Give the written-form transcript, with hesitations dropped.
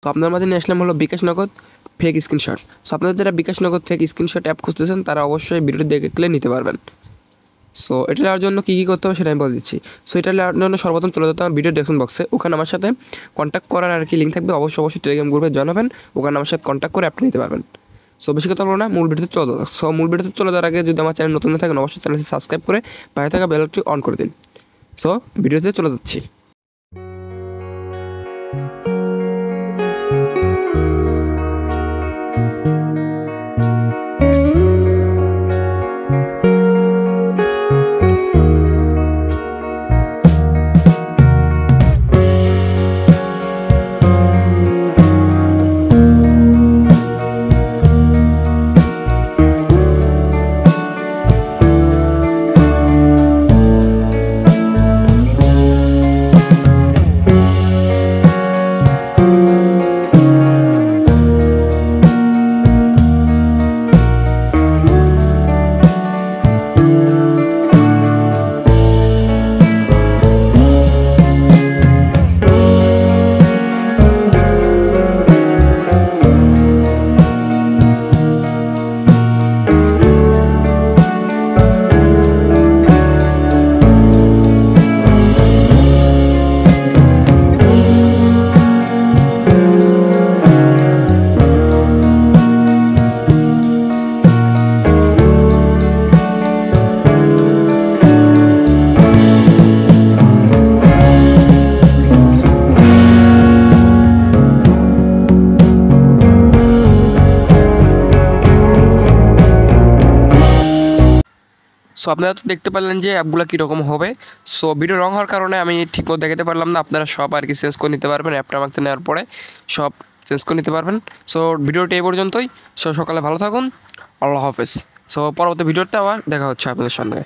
তো আপনার মাঝে নিয়ে আসলাম হলো বিকাশ নগদ ফেক স্ক্রিনশট। সো আপনাদের যারা বিকাশ নগদ ফেক স্ক্রিনশট অ্যাপ খুঁজতেছেন তারা অবশ্যই ভিডিওটি দেখলে নিতে পারবেন। সো এটা নেওয়ার জন্য কী করতে হবে সেটা আমি বলে দিচ্ছি। সো এটা নেওয়ার জন্য সর্বপ্রথম চলে যেতে হবে ভিডিও ডেসক্রিপশন বক্সে, ওখানে আমার সাথে কন্ট্যাক্ট করার লিঙ্ক থাকবে। অবশ্যই টেলিগ্রাম গ্রুপে জয়েন হবেন, ওখানে আমার সাথে কন্ট্যাক্ট করে অ্যাপটা নিতে পারবেন। সো বেশি কথা বলবো না, মূল ভিডিওতে চলে যাও। সো মূল ভিডিওতে চলে যাওয়ার আগে যদি আমার চ্যানেল নতুন হয়ে থাকেন অবশ্যই চ্যানেলটি সাবস্ক্রাইব করে পাশে থাকা বেলটি অন করে দিন। সো ভিডিওতে চলে যাচ্ছি। সো আপনারা তো দেখতে পারলেন যে অ্যাপগুলো কীরকম হবে। সো ভিডিও রং হওয়ার কারণে আমি ঠিকমতো দেখাতে পারলাম না, আপনারা সব চেঞ্জ করে নিতে পারবেন। অ্যাপটা আমাকে নেওয়ার পরে সব চেঞ্জ করে নিতে পারবেন। সো ভিডিওটি এই পর্যন্তই। সো সকালে ভালো থাকুন, আল্লাহ হাফেজ। সো পরবর্তী ভিডিওতে আবার দেখা হচ্ছে আপনাদের সঙ্গে।